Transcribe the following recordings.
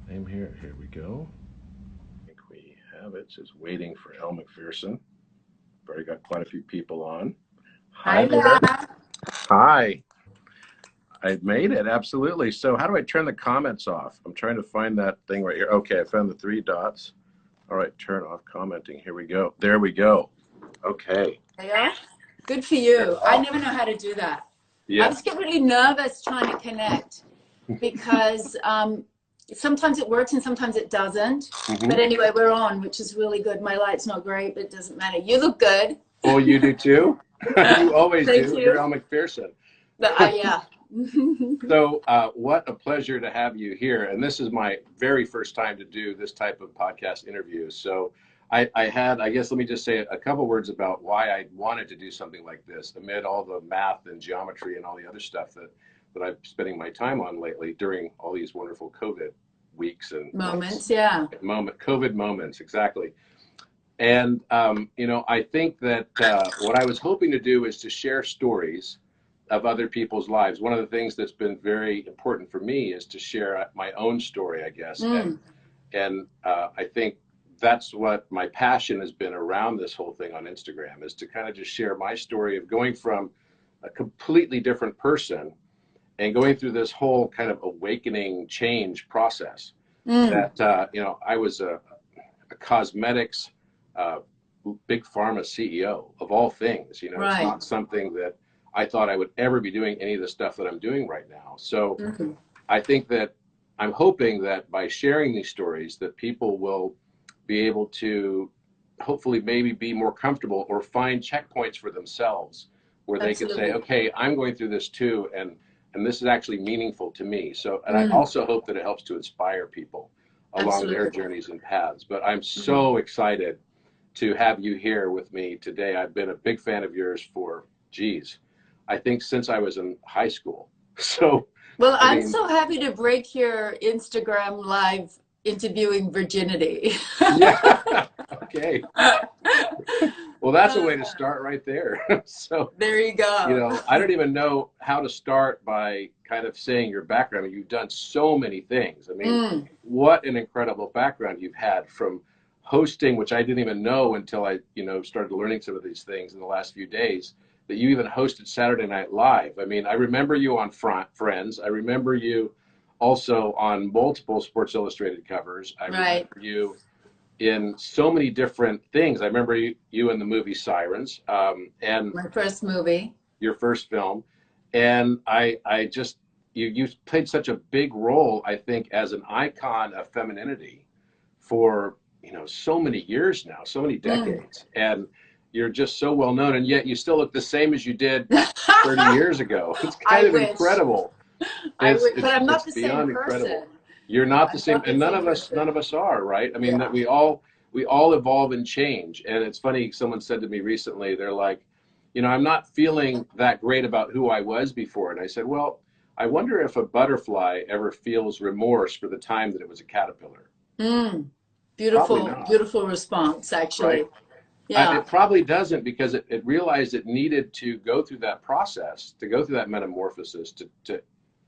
Name here. Here we go. I think we have it. Just waiting for Elle MacPherson. Already got quite a few people on. Hi Hi there. there. Hi. I made it. Absolutely. So how do I turn the comments off? I'm trying to find that thing right here. Okay, I found the three dots. All right, turn off commenting. Here we go. There we go. Okay. Yeah. Good for you. I never know how to do that. I Yeah. just get really nervous trying to connect because sometimes it works and sometimes it doesn't. But anyway, we're on, which is really good. My light's not great, but it doesn't matter. You look good. Oh, you do too? You always Thank do. You're you. Elle MacPherson. But yeah. So what a pleasure to have you here. And this is my very first time to do this type of podcast interview. So I had, I guess, let me just say a couple words about why I wanted to do something like this amid all the math and geometry and all the other stuff that I'm spending my time on lately during all these wonderful COVID weeks and Moments, yeah. COVID moments, exactly. And, I think that what I was hoping to do is to share stories of other people's lives. One of the things that's been very important for me is to share my own story, I guess. And I think that's what my passion has been around this whole thing on Instagram, is to kind of just share my story of going from a completely different person and going through this whole kind of awakening change process. That, I was a cosmetics big pharma CEO of all things. It's Right. not something that I thought I would ever be doing any of the stuff that I'm doing right now. So I think that I'm hoping that by sharing these stories that people will be able to hopefully maybe be more comfortable or find checkpoints for themselves where they can say, Absolutely. okay, I'm going through this too, and this is actually meaningful to me. So, and I also hope that it helps to inspire people along their Absolutely. journeys and paths. But I'm so excited to have you here with me today. I've been a big fan of yours for, geez, I think since I was in high school. So, Well, I I'm mean, so happy to break your Instagram live interviewing virginity. yeah, okay. Well, that's a way to start right there. So, There you go. I don't even know how to start by kind of saying your background. I mean, you've done so many things. I mean, what an incredible background you've had from hosting, which I didn't even know until I, started learning some of these things in the last few days, that you even hosted Saturday Night Live. I mean, I remember you on Friends. I remember you also on multiple Sports Illustrated covers. I Right. remember you in so many different things. I remember you in the movie Sirens, and My first movie. your first film, and I just you played such a big role, I think, as an icon of femininity for so many years now, so many decades, and you're just so well known, and yet you still look the same as you did 30 years ago. It's kind I of wish. incredible. I It's wish, but it's I'm not it's the same beyond person. incredible. You're not the I'm same, not and the same none person. of us are, right? I mean, that Yeah. we all evolve and change. And it's funny, someone said to me recently, they're like, I'm not feeling that great about who I was before. And I said, well, I wonder if a butterfly ever feels remorse for the time that it was a caterpillar. Mm. Probably Beautiful, not, beautiful response, right? actually. Yeah. It probably doesn't, because it realized it needed to go through that process, to go through that metamorphosis, to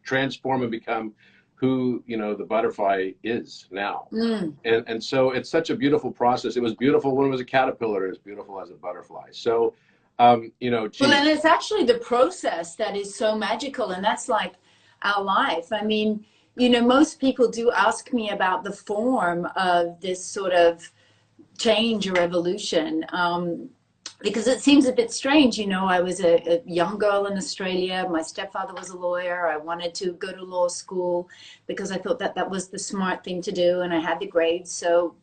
transform and become who the butterfly is now. Mm. And so it's such a beautiful process. It was beautiful when it was a caterpillar. It was beautiful as a butterfly. So, Well, and geez, it's actually the process that is so magical, and that's like our life. I mean, most people do ask me about the form of this sort of change or evolution, because it seems a bit strange. I was a young girl in Australia. My stepfather was a lawyer. I wanted to go to law school because I thought that that was the smart thing to do, and I had the grades, so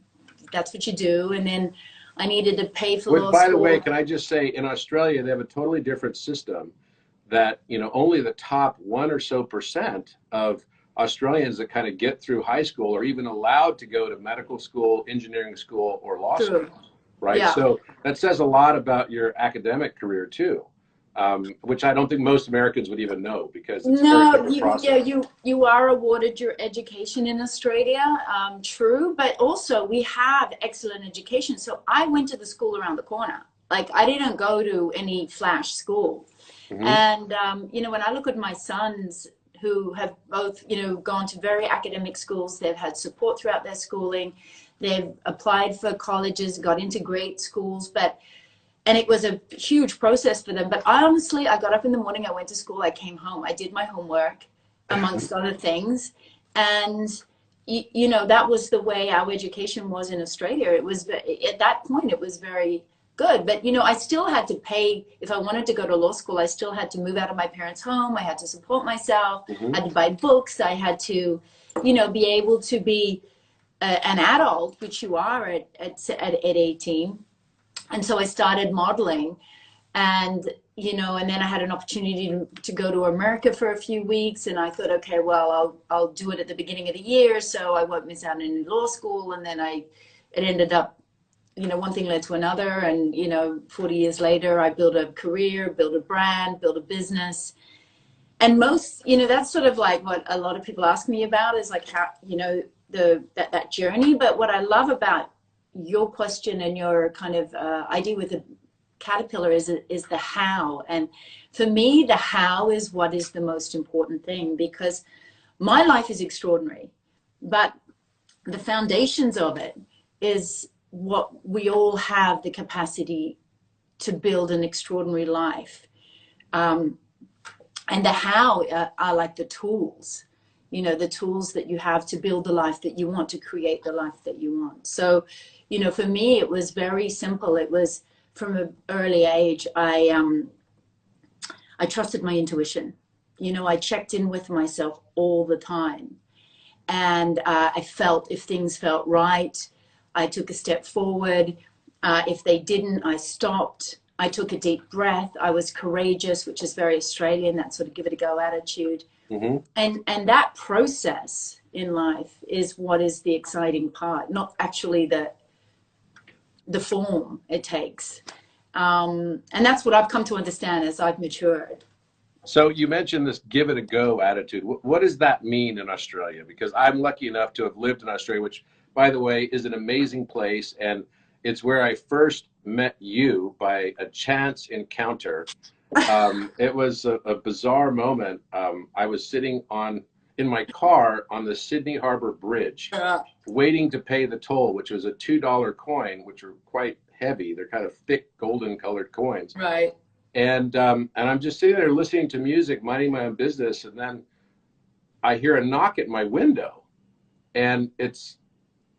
that's what you do. And then I needed to pay for which, law by the way, school. can I just say, in Australia, they have a totally different system that, only the top 1% or so of Australians that kind of get through high school are even allowed to go to medical school, engineering school, or law True. school, right? Yeah. So that says a lot about your academic career too, which I don't think most Americans would even know, because it's a very No, different yeah, process. you are awarded your education in Australia, true, but also we have excellent education. So I went to the school around the corner. Like I didn't go to any flash school. Hmm. And when I look at my sons who have both, you know, gone to very academic schools. They've had support throughout their schooling. They've applied for colleges, got into great schools, and it was a huge process for them. But I got up in the morning, I went to school, I came home, I did my homework, amongst other things. And, you know, that was the way our education was in Australia. It was, at that point, it was very good. But, you know, I still had to pay, if I wanted to go to law school, I still had to move out of my parents' home. I had to support myself. I had to buy books. I had to, you know, be able to be an adult, which you are at 18. And so I started modeling, and, you know, and then I had an opportunity to go to America for a few weeks. And I thought, okay, well, I'll do it at the beginning of the year, so I won't miss out on any law school. And then it ended up, you know, one thing led to another. And, you know, 40 years later, I built a career, built a brand, built a business. And most, you know, that's sort of like what a lot of people ask me about, is like how, you know, that journey. But what I love about your question and your kind of idea with the caterpillar is the how. And for me, the how is what is the most important thing, because my life is extraordinary, but the foundations of it is what we all have the capacity to build an extraordinary life. And the how are like the tools, you know, the tools that you have to build the life that you want, to create the life that you want. So, you know, for me, it was very simple. It was from an early age, I trusted my intuition. You know, I checked in with myself all the time. And I felt, if things felt right, I took a step forward. If they didn't, I stopped. I took a deep breath. I was courageous, which is very Australian, that sort of give it a go attitude. And that process in life is what is the exciting part, not actually the form it takes. And that's what I've come to understand as I've matured. So you mentioned this give it a go attitude. What does that mean in Australia? Because I'm lucky enough to have lived in Australia, which, by the way, is an amazing place. And it's where I first met you by a chance encounter. It was a bizarre moment. I was sitting in my car on the Sydney Harbour Bridge, waiting to pay the toll, which was a $2 coin, which are quite heavy. They're kind of thick, golden colored coins. Right. And I'm just sitting there listening to music, minding my own business, and then I hear a knock at my window, and this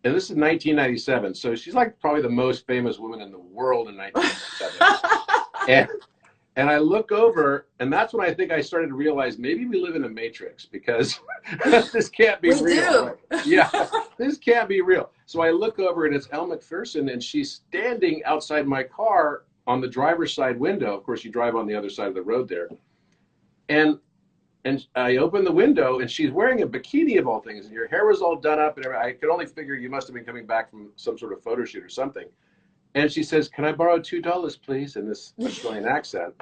is 1997. So she's like probably the most famous woman in the world in 1997. And I look over, and that's when I think I started to realize maybe we live in a matrix, because this can't be real. We do. Right? Yeah, this can't be real. So I look over, and it's Elle MacPherson, and she's standing outside my car on the driver's side window. Of course, you drive on the other side of the road there. And I open the window, and she's wearing a bikini of all things, and her hair was all done up, and I could only figure you must have been coming back from some sort of photo shoot or something. And she says, "Can I borrow $2, please?" in this Australian accent.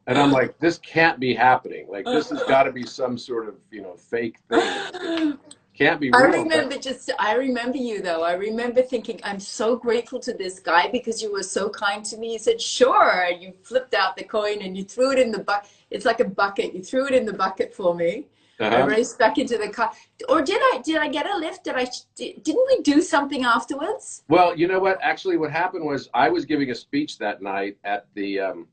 And I'm like, this can't be happening. Like, this has got to be some sort of, you know, fake thing. Can't be real. I remember you though. I remember thinking, I'm so grateful to this guy because you were so kind to me. You said, sure. And you flipped out the coin and you threw it in the bucket. It's like a bucket. You threw it in the bucket for me. I raced back into the car. Or did I get a lift? Didn't we do something afterwards? Well, you know what? Actually, what happened was I was giving a speech that night at the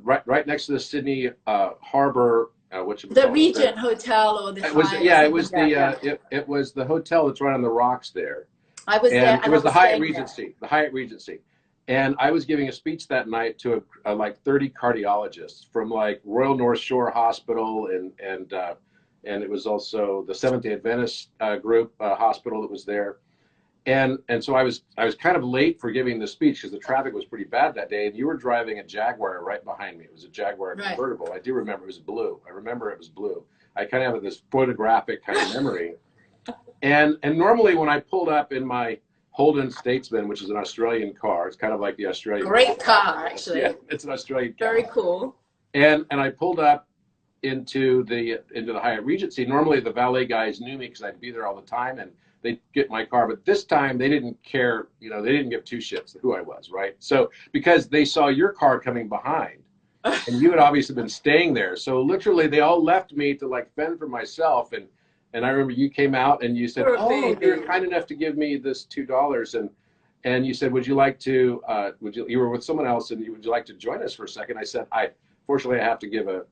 right next to the Sydney Harbour. The Regent Hotel or the Hyatt. It was the hotel that's right on the rocks there. I was there. It was the Hyatt Regency. The Hyatt Regency. And I was giving a speech that night to like 30 cardiologists from like Royal North Shore Hospital and it was also the Seventh-day Adventist group hospital that was there. And so I was kind of late for giving the speech because the traffic was pretty bad that day, and you were driving a Jaguar right behind me. It was a Jaguar convertible. I do remember it was blue. I remember it was blue. I kind of have this photographic kind of memory. And normally when I pulled up in my Holden Statesman, which is an Australian car, it's kind of like the Australian great car actually. Yeah, it's an Australian car. Very cool. And I pulled up into the Hyatt Regency. Normally the valet guys knew me because I'd be there all the time, and they'd get my car, but this time they didn't care, you know, they didn't give two shits who I was, right? So because they saw your car coming behind, and you had obviously been staying there. So literally they all left me to like fend for myself. And I remember you came out and you said, Poor "Oh, baby. you're kind enough to give me this $2." And you said, "Would you like to, you were with someone else, and would you like to join us for a second?" I said, fortunately, I have to give a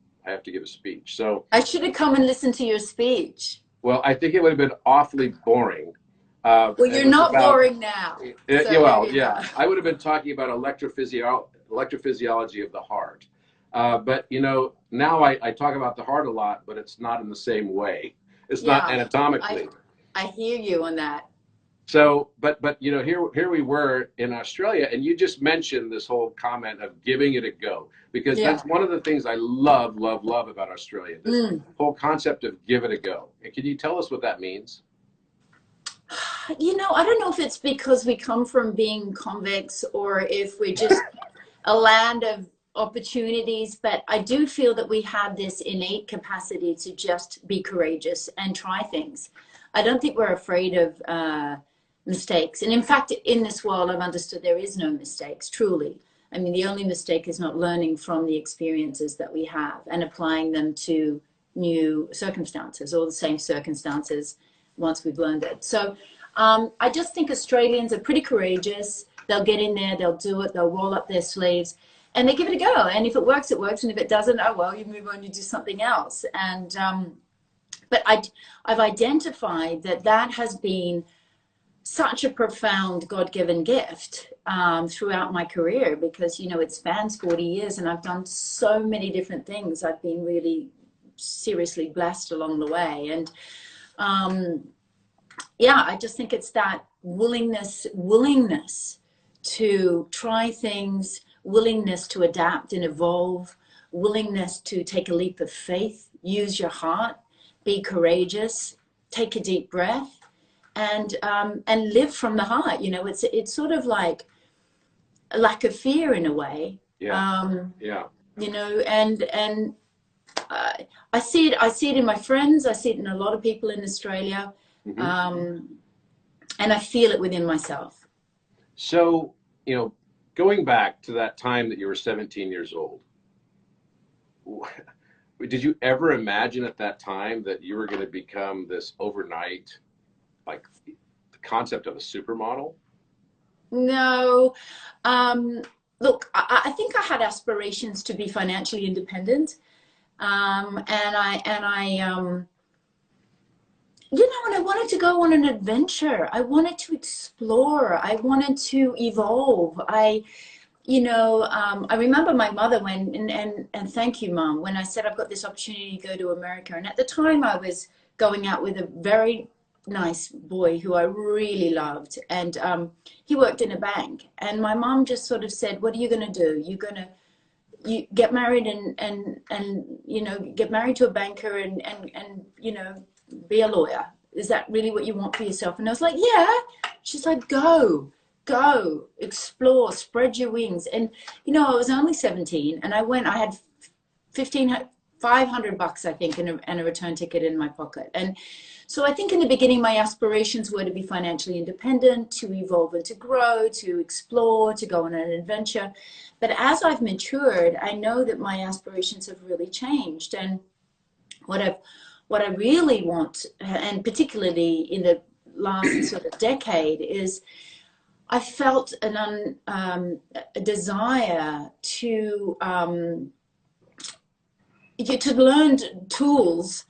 speech. So I should have come and listened to your speech. well, I think it would have been awfully boring. Well, It you're was not about, boring now. So yeah, well, you yeah, go. I would have been talking about electrophysiology of the heart. But now I talk about the heart a lot, but it's not in the same way. It's not Yeah, anatomically. I hear you on that. So, but here we were in Australia, and you just mentioned this whole comment of giving it a go, because Yeah. that's one of the things I love about Australia. This whole concept of give it a go. And can you tell us what that means? I don't know if it's because we come from being convicts or if we're just a land of opportunities, but I do feel that we have this innate capacity to just be courageous and try things. I don't think we're afraid of mistakes. And in fact, in this world, I've understood there is no mistakes, truly. I mean, the only mistake is not learning from the experiences that we have and applying them to new circumstances or the same circumstances once we've learned it. So I just think Australians are pretty courageous. They'll get in there, they'll do it, they'll roll up their sleeves, and they give it a go. And if it works, it works. And if it doesn't, oh, well, you move on, you do something else. And but I've identified that has been such a profound God-given gift throughout my career, because, it spans 40 years and I've done so many different things. I've been really seriously blessed along the way. And yeah, I just think it's that willingness to try things, willingness to adapt and evolve, willingness to take a leap of faith, use your heart, be courageous, take a deep breath, and live from the heart. It's sort of like a lack of fear in a way. Yeah. And I see it in my friends. I see it in a lot of people in Australia. And I feel it within myself. So, going back to that time that you were 17 years old, did you ever imagine at that time that you were going to become this overnight, like the concept of a supermodel? No. Look, I think I had aspirations to be financially independent. And I wanted to go on an adventure. I wanted to explore. I wanted to evolve. I remember my mother and thank you, Mom, when I said I've got this opportunity to go to America. And at the time I was going out with a very nice boy who I really loved. And he worked in a bank. And my mom just sort of said, what are you going to do? You get married and get married to a banker and be a lawyer. Is that really what you want for yourself? And I was like, yeah. She's like, go, explore, spread your wings. And, I was only 17 and I had $500, I think, and a return ticket in my pocket. And so I think in the beginning, my aspirations were to be financially independent, to evolve and to grow, to explore, to go on an adventure. But as I've matured, I know that my aspirations have really changed. And what I really want, and particularly in the last sort of decade, is I felt a desire to learn tools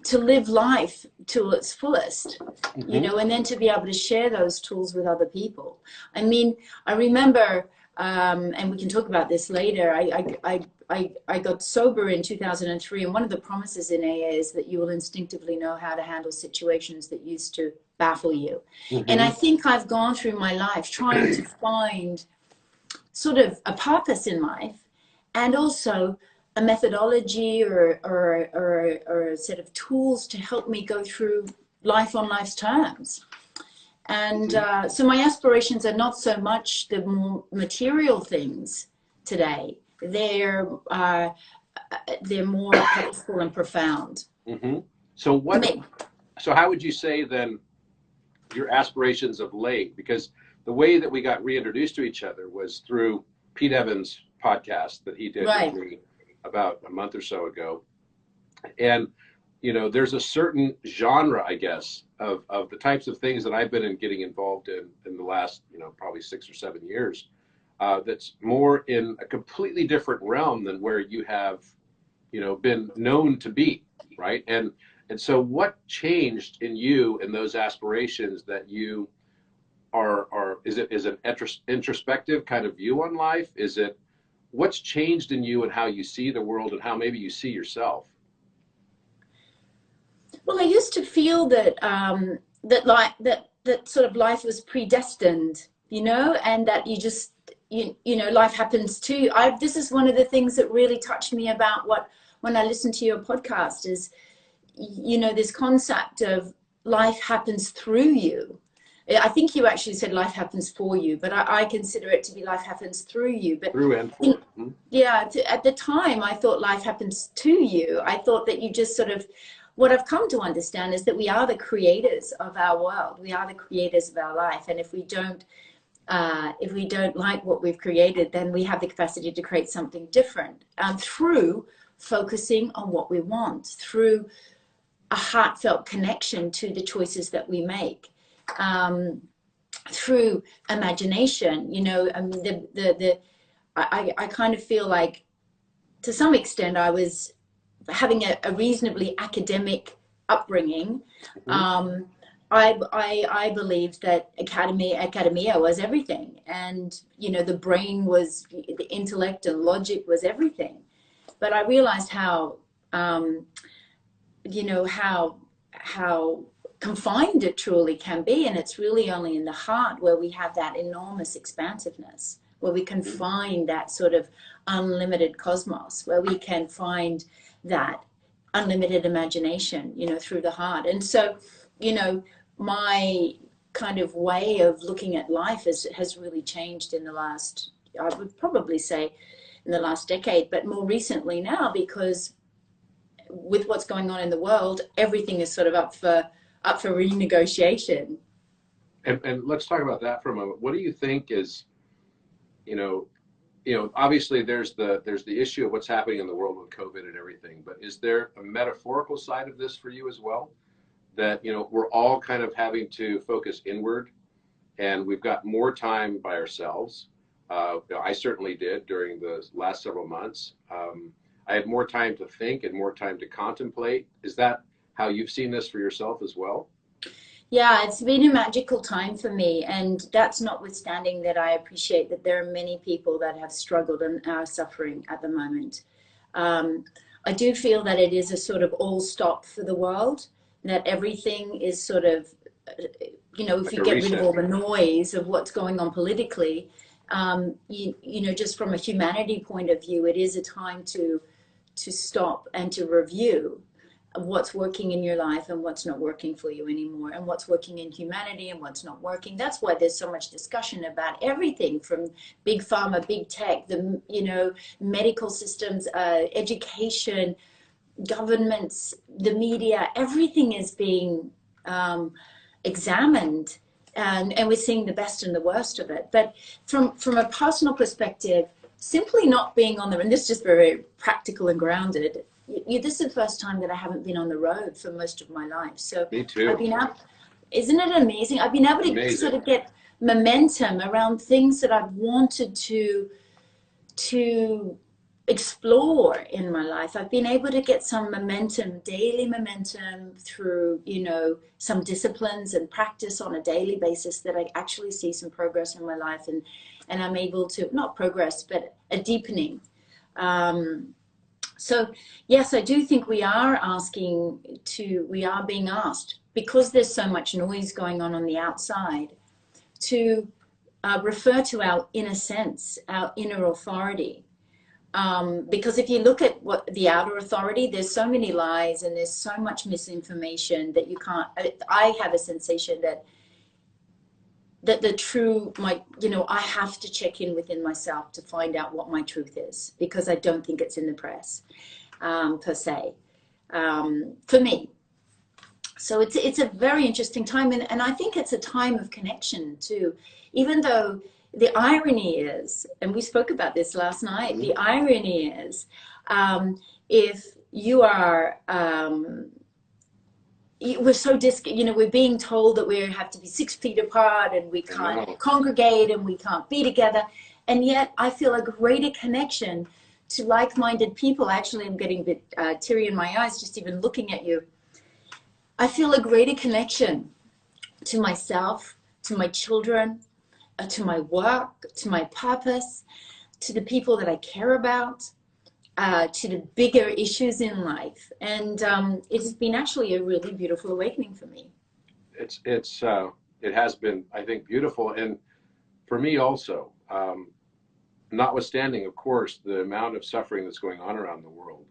to live life to its fullest, and then to be able to share those tools with other people. I mean, I remember, and we can talk about this later, I got sober in 2003, and one of the promises in AA is that you will instinctively know how to handle situations that used to baffle you. And I think I've gone through my life trying to find sort of a purpose in life, and also a methodology or a set of tools to help me go through life on life's terms. And so my aspirations are not so much the more material things today. They're more purposeful and profound. So how would you say then your aspirations of late? Because the way that we got reintroduced to each other was through Pete Evans' podcast that he did Right. with me about a month or so ago. And, you know, there's a certain genre, I guess, of the types of things that I've been getting involved in the last, you know, probably 6 or 7 years, that's more in a completely different realm than where you have, you know, been known to be, right? And so what changed in you in those aspirations that you is an introspective kind of view on life? Is it, what's changed in you and how you see the world and how maybe you see yourself? Well, I used to feel that that sort of life was predestined, you know, and that you just you know life happens to you. This is one of the things that really touched me about what when I listened to your podcast is, you know, this concept of life happens through you. I think you actually said life happens for you, but I consider it to be life happens through you. But Through and for. yeah, at the time I thought life happens to you. I thought that you just sort of, what I've come to understand is that we are the creators of our world. We are the creators of our life. And if we don't like what we've created, then we have the capacity to create something different, through focusing on what we want, through a heartfelt connection to the choices that we make, through imagination. You know, I mean, I kind of feel like to some extent I was having a reasonably academic upbringing. I believed that academia was everything, and you know the brain was the intellect and logic was everything. But I realized how you know how confined it truly can be, and it's really only in the heart where we have that enormous expansiveness, where we can find that sort of unlimited cosmos, where we can find that unlimited imagination, you know, through the heart. And so, you know, my kind of way of looking at life has really changed in the last, I would probably say in the last decade, but more recently now, because with what's going on in the world, everything is sort of up for renegotiation. And let's talk about that for a moment. What do you think is, you know, obviously there's the issue of what's happening in the world with COVID and everything, but is there a metaphorical side of this for you as well? That, you know, we're all kind of having to focus inward, and we've got more time by ourselves. You know, I certainly did during the last several months. I had more time to think and more time to contemplate. Is that how you've seen this for yourself as well? Yeah, it's been a magical time for me, and that's notwithstanding that I appreciate that there are many people that have struggled and are suffering at the moment. I do feel that it is a sort of all stop for the world, that everything is sort of, you know, if Like you a get rid of reset. all the noise of what's going on politically, you know, just from a humanity point of view, it is a time to stop and to review what's working in your life and what's not working for you anymore, and what's working in humanity and what's not working. That's why there's so much discussion about everything from big pharma, big tech, the, you know, medical systems, education, governments, the media. Everything is being examined, and we're seeing the best and the worst of it. But from a personal perspective, simply not being on the, and this is just very practical and grounded, this is the first time that I haven't been on the road for most of my life. So Me I've too. been out, isn't it amazing? I've been able to sort Amazing. of get momentum around things that I've wanted to explore in my life. I've been able to get some momentum, daily momentum, through, you know, some disciplines and practice on a daily basis, that I actually see some progress in my life, and I'm able to, not progress, but a deepening. So yes, I do think we are being asked, because there's so much noise going on the outside, to refer to our inner sense, our inner authority. Because if you look at what the outer authority, there's so many lies and there's so much misinformation that you can't, I have a sensation that the true, you know, I have to check in within myself to find out what my truth is, because I don't think it's in the press, per se, for me. So it's a very interesting time, and I think it's a time of connection too. Even though the irony is, and we spoke about this last night, the irony is, if you are, we're so we're being told that we have to be 6 feet apart and we can't congregate and we can't be together. And yet I feel a greater connection to like-minded people. Actually, I'm getting a bit teary in my eyes just even looking at you. I feel a greater connection to myself, to my children, to my work, to my purpose, to the people that I care about, to the bigger issues in life. And it has been actually a really beautiful awakening for me. It has been, I think, beautiful. And for me also, notwithstanding, of course, the amount of suffering that's going on around the world,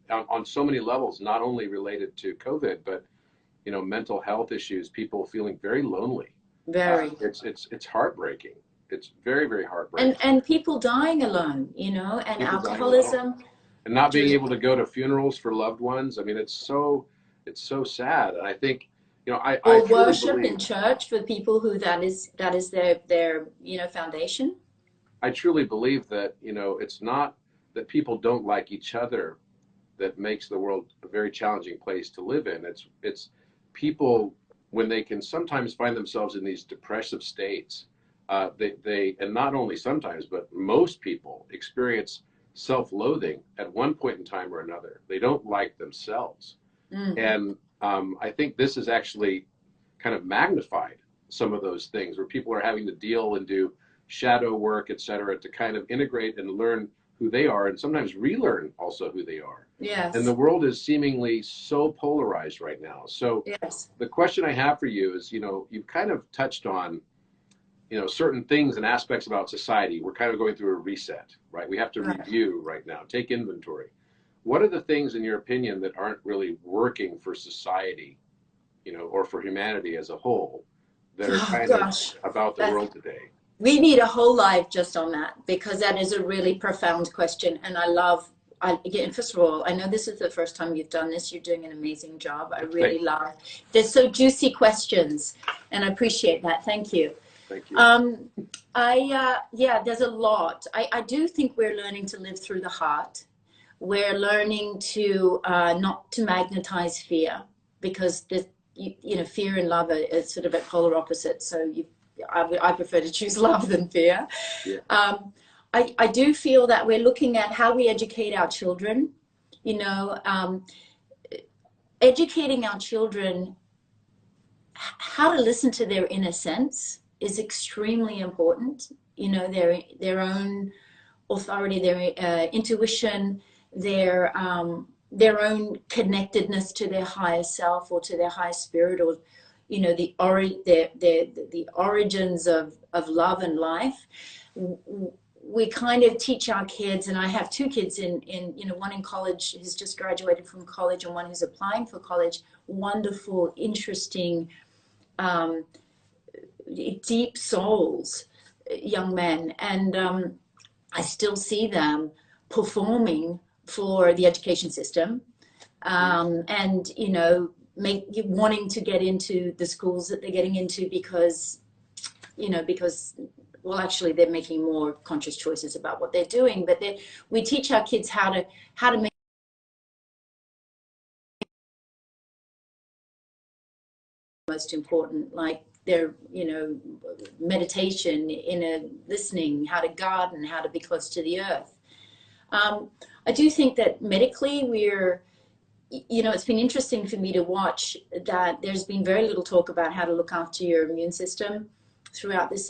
on so many levels, not only related to COVID, but, you know, mental health issues, people feeling very lonely. Very. It's heartbreaking. It's very, very heartbreaking. And people dying alone, you know, and people alcoholism. And not being able to go to funerals for loved ones. I mean, it's so sad. And I think, you know, I worship believe, in church for people who that is their you know, foundation. I truly believe that, you know, it's not that people don't like each other that makes the world a very challenging place to live in. It's people, when they can sometimes find themselves in these depressive states, they and not only sometimes, but most people experience self-loathing at one point in time or another. They don't like themselves. And I think this has actually kind of magnified some of those things where people are having to deal and do shadow work, et cetera, to kind of integrate and learn who they are and sometimes relearn also who they are. Yes. And the world is seemingly so polarized right now. So yes. The question I have for you is, you know, you've kind of touched on, you know, certain things and aspects about society. We're kind of going through a reset, right? We have to review right now, take inventory. What are the things, in your opinion, that aren't really working for society, you know, or for humanity as a whole, that are kind of about the world today? We need a whole life just on that, because that is a really profound question. And again, first of all, I know this is the first time you've done this. You're doing an amazing job. I really love. They're so juicy questions, and I appreciate that. Thank you. Thank you. Yeah, there's a lot. I do think we're learning to live through the heart. We're learning to not to magnetize fear, because you know, fear and love are sort of at polar opposites. So I prefer to choose love than fear. Yeah. I do feel that we're looking at how we educate our children. You know, educating our children how to listen to their inner sense is extremely important. You know, their own authority, their intuition, their own connectedness to their higher self or to their higher spirit, or, you know, the origins of love and life. We kind of teach our kids, and I have 2 kids in you know, one in college who's just graduated from college and one who's applying for college. Wonderful, interesting, deep souls, young men. And I still see them performing for the education system, and, you know, wanting to get into the schools that they're getting into because, you know, well, actually they're making more conscious choices about what they're doing, but we teach our kids how to make most important, like their, you know, meditation, inner listening, how to garden, how to be close to the earth. I do think that medically you know, it's been interesting for me to watch that there's been very little talk about how to look after your immune system throughout this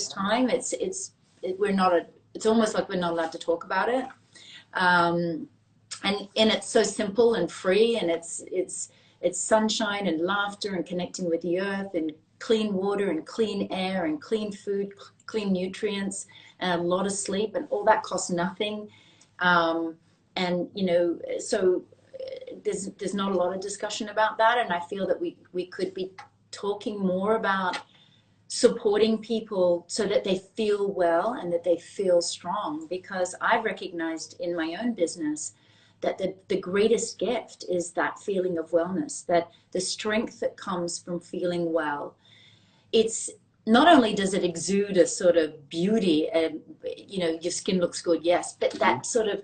time. It's almost like we're not allowed to talk about it. And it's so simple and free, and it's sunshine and laughter and connecting with the earth and clean water and clean air and clean food, clean nutrients, and a lot of sleep, and all that costs nothing. And, you know, so there's not a lot of discussion about that. And I feel that we could be talking more about supporting people so that they feel well and that they feel strong, because I've recognized in my own business that the greatest gift is that feeling of wellness, that the strength that comes from feeling well. It's not only does it exude a sort of beauty and, you know, your skin looks good, yes, but that sort of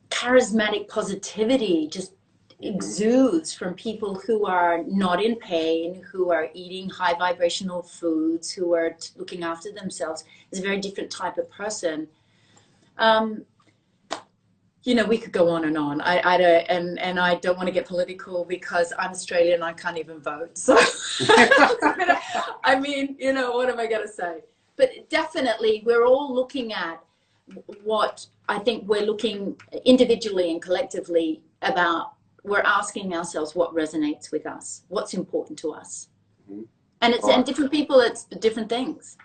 charismatic positivity just exudes from people who are not in pain, who are eating high vibrational foods, who are looking after themselves. It's a very different type of person. You know, we could go on and on. I don't, and I don't want to get political because I'm Australian and I can't even vote. So, I mean, you know, what am I going to say? But definitely, we're all looking at what I think we're looking individually and collectively about. We're asking ourselves what resonates with us, what's important to us, and it's and different people, it's different things.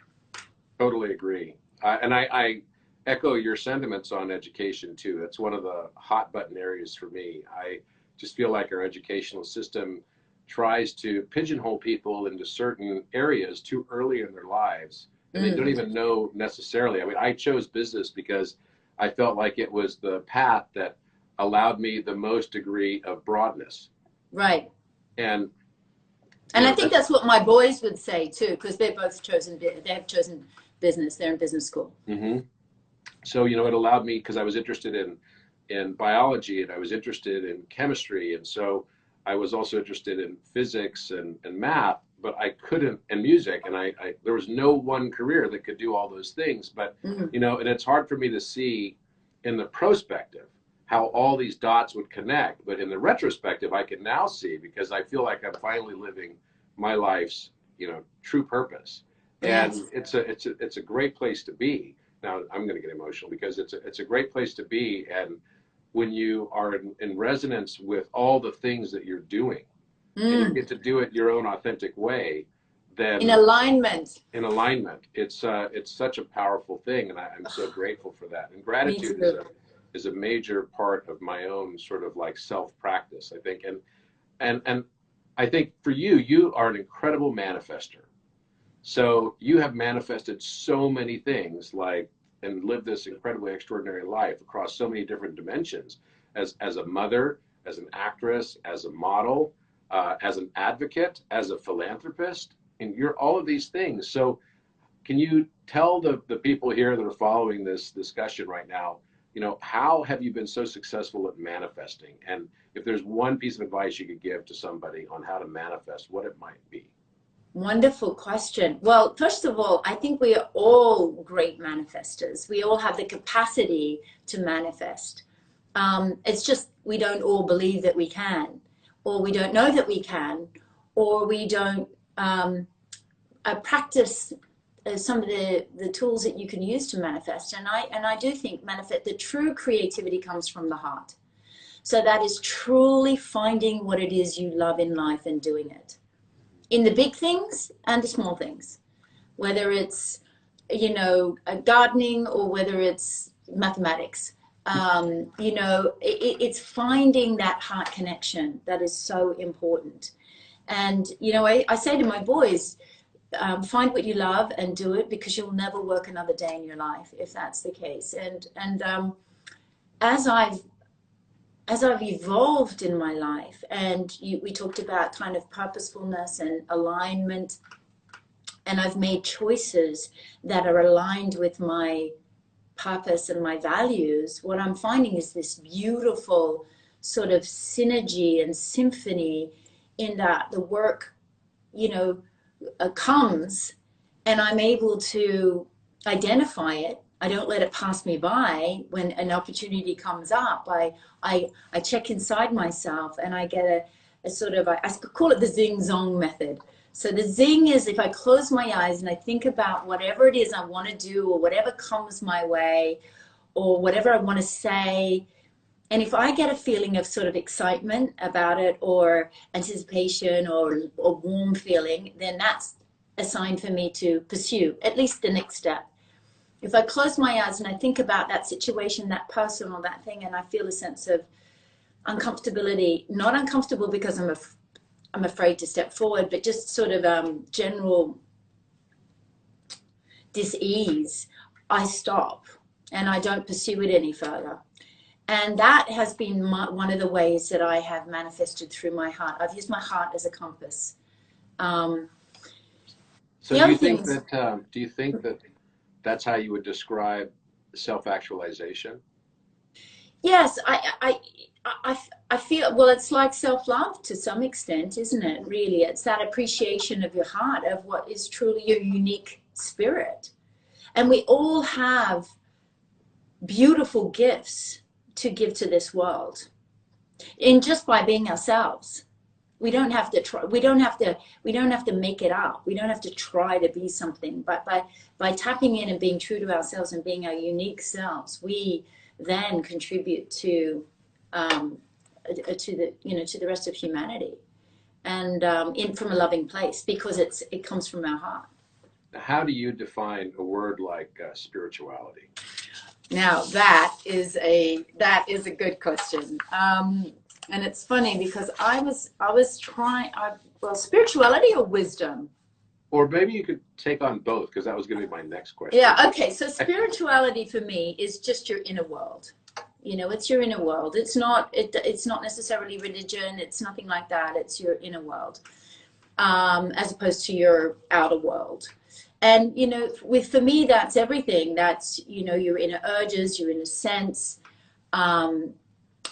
Totally agree, and I echo your sentiments on education too. It's one of the hot button areas for me. I just feel like our educational system tries to pigeonhole people into certain areas too early in their lives, and they don't even know necessarily. I mean, I chose business because I felt like it was the path that allowed me the most degree of broadness. Right. And I think that's what my boys would say too, because they have chosen business. They're in business school. So, you know, it allowed me, because I was interested in biology and I was interested in chemistry. And so I was also interested in physics and math, but I couldn't, and music. And I there was no one career that could do all those things. But, you know, and it's hard for me to see in the prospective how all these dots would connect. But in the retrospective, I can now see, because I feel like I'm finally living my life's, you know, true purpose. And it's a great place to be. Now I'm going to get emotional because it's a great place to be, and when you are in resonance with all the things that you're doing, and you get to do it your own authentic way, then in alignment, it's such a powerful thing, and I'm so grateful for that. And gratitude is a major part of my own sort of like self-practice, I think, and I think for you are an incredible manifester. So you have manifested so many things, like, and lived this incredibly extraordinary life across so many different dimensions, as a mother, as an actress, as a model, as an advocate, as a philanthropist, and you're all of these things. So can you tell the people here that are following this discussion right now, you know, how have you been so successful at manifesting? And if there's one piece of advice you could give to somebody on how to manifest, what it might be? Wonderful question. Well, first of all, I think we are all great manifestors. We all have the capacity to manifest. It's just we don't all believe that we can, or we don't know that we can, or we don't practice some of the tools that you can use to manifest. And I do think the true creativity comes from the heart. So that is truly finding what it is you love in life and doing it. In the big things and the small things, whether it's, you know, gardening or whether it's mathematics, you know, it's finding that heart connection that is so important. And, you know, I say to my boys, find what you love and do it, because you'll never work another day in your life if that's the case. And as I've evolved in my life, and we talked about kind of purposefulness and alignment, and I've made choices that are aligned with my purpose and my values, what I'm finding is this beautiful sort of synergy and symphony in that the work, you know, comes, and I'm able to identify it. I don't let it pass me by. When an opportunity comes up, I check inside myself, and I get a sort of, I call it the Zing Zong method. So the Zing is, if I close my eyes and I think about whatever it is I want to do, or whatever comes my way, or whatever I want to say, and if I get a feeling of sort of excitement about it, or anticipation, or warm feeling, then that's a sign for me to pursue at least the next step. If I close my eyes and I think about that situation, that person, or that thing, and I feel a sense of uncomfortability, not uncomfortable because I'm afraid to step forward, but just sort of general dis-ease, I stop and I don't pursue it any further. And that has been one of the ways that I have manifested through my heart. I've used my heart as a compass. So The do other you thing think is, that that's how you would describe self-actualization? yes, I feel, well, it's like self-love to some extent, isn't it? Really, it's that appreciation of your heart, of what is truly your unique spirit. And we all have beautiful gifts to give to this world, in just by being ourselves. We don't have to try, we don't have to make it up. We don't have to try to be something, but by tapping in and being true to ourselves and being our unique selves, we then contribute to the, you know, to the rest of humanity, and in from a loving place, because it comes from our heart. How do you define a word like spirituality? Now that is a good question, and it's funny because I was trying. Well, spirituality or wisdom? Or maybe you could take on both, because that was going to be my next question. Yeah. Okay. So spirituality for me is just your inner world. You know, it's your inner world. It's not necessarily religion. It's nothing like that. It's your inner world, as opposed to your outer world. And, you know, for me, that's everything. That's, you know, your inner urges, your inner sense.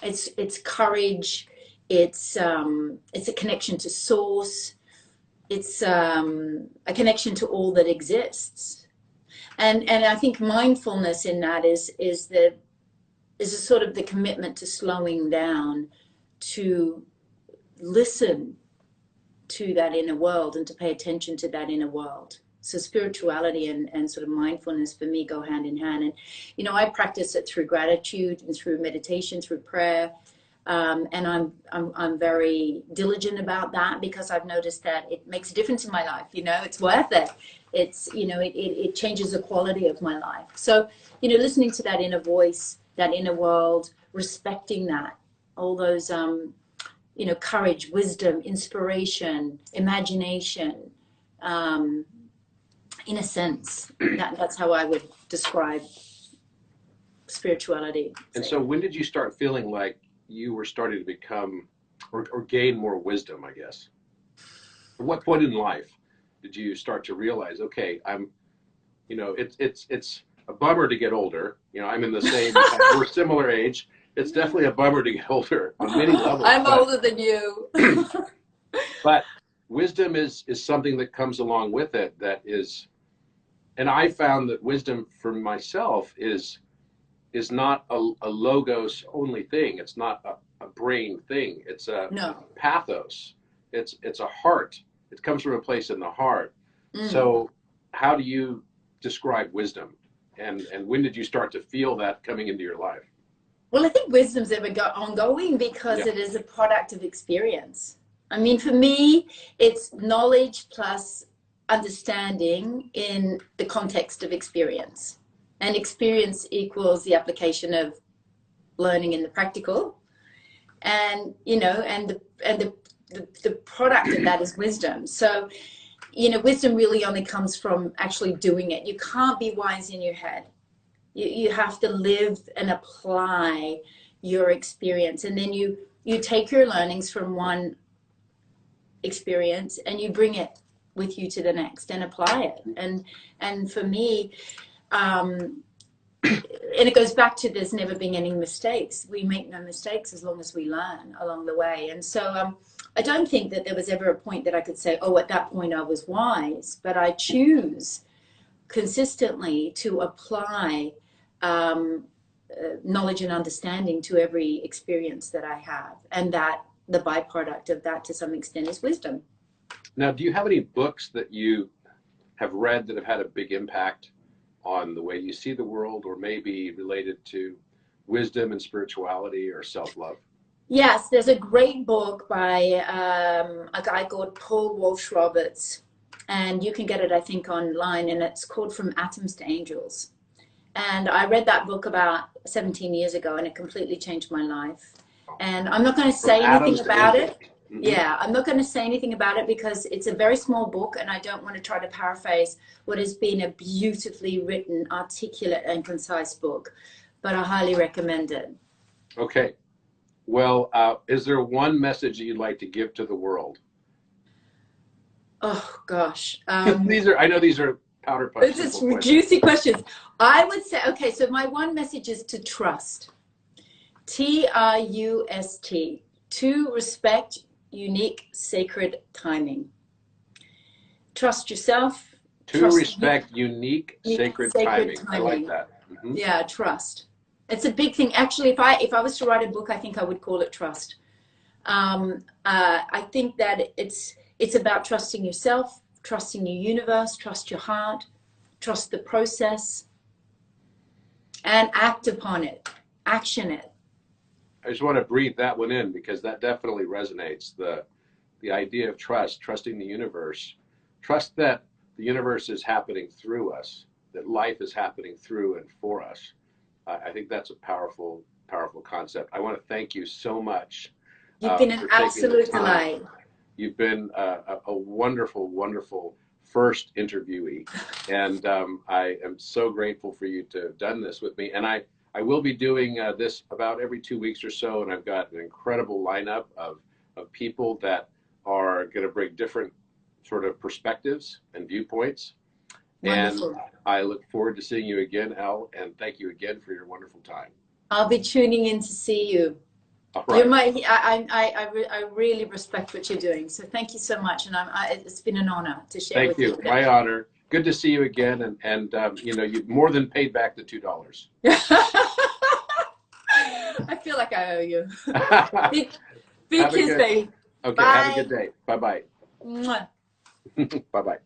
It's courage. It's a connection to source. It's a connection to all that exists. And I think mindfulness in that is a sort of the commitment to slowing down, to listen to that inner world and to pay attention to that inner world. So spirituality and sort of mindfulness for me go hand in hand. And, you know, I practice it through gratitude and through meditation, through prayer. And I'm very diligent about that, because I've noticed that it makes a difference in my life. You know, it's worth it. It's, you know, it changes the quality of my life. So, you know, listening to that inner voice, that inner world, respecting that, all those, you know, courage, wisdom, inspiration, imagination, innocence. That's how I would describe spirituality. And so when did you start feeling like you were starting to become or gain more wisdom, I guess? At what point in life did you start to realize, okay, I'm, you know, it's a bummer to get older. You know, I'm in the same, we're similar age. It's definitely a bummer to get older on many levels. I'm older than you. But wisdom is something that comes along with it that is, and I found that wisdom for myself is not a logos only thing. It's not a brain thing. It's a pathos. It's a heart. It comes from a place in the heart. So how do you describe wisdom? And when did you start to feel that coming into your life? Well, I think wisdom's ever ongoing, because it is a product of experience. I mean, for me, it's knowledge plus understanding in the context of experience. And experience equals the application of learning in the practical. And, you know, and the product of that is wisdom. So, you know, wisdom really only comes from actually doing it. You can't be wise in your head. You have to live and apply your experience. And then you take your learnings from one experience and you bring it with you to the next and apply it. And for me, and it goes back to there's never been any mistakes. We make no mistakes as long as we learn along the way. And so I don't think that there was ever a point that I could say, oh, at that point I was wise, but I choose consistently to apply knowledge and understanding to every experience that I have, and that the byproduct of that to some extent is wisdom. Now, do you have any books that you have read that have had a big impact on the way you see the world, or maybe related to wisdom and spirituality or self-love? Yes, there's a great book by a guy called Paul Walsh Roberts, and you can get it, I think, online, and it's called From Atoms to Angels. And I read that book about 17 years ago, and it completely changed my life. And I'm not going to say anything about it. Yeah, I'm not going to say anything about it because it's a very small book, and I don't want to try to paraphrase what has been a beautifully written, articulate, and concise book. But I highly recommend it. Okay. Well, is there one message that you'd like to give to the world? Oh, gosh. I know these are powder puff. This is juicy questions. I would say, okay, so my one message is to trust. Trust. To respect unique, sacred timing. Trust yourself. To respect unique, sacred timing. I like that. Mm-hmm. Yeah, trust. It's a big thing. Actually, if I was to write a book, I think I would call it Trust. I think that it's about trusting yourself, trusting your universe, trust your heart, trust the process, and act upon it, action it. I just want to breathe that one in because that definitely resonates. The idea of trust, trusting the universe, trust that the universe is happening through us, that life is happening through and for us. I think that's a powerful, powerful concept. I want to thank you so much. You've been an absolute delight. You've been a wonderful, wonderful first interviewee. And I am so grateful for you to have done this with me. And I will be doing this about every 2 weeks or so. And I've got an incredible lineup of people that are going to bring different sort of perspectives and viewpoints. Wonderful. And I look forward to seeing you again, Elle, and thank you again for your wonderful time. I'll be tuning in to see you. All right. I really respect what you're doing. So thank you so much. And it's been an honor to share with you. Thank you. My honor. Good to see you again. And you know, you've more than paid back the $2. I feel like I owe you. Big kiss, babe. Okay, Bye. have a good day. Bye-bye. Bye-bye.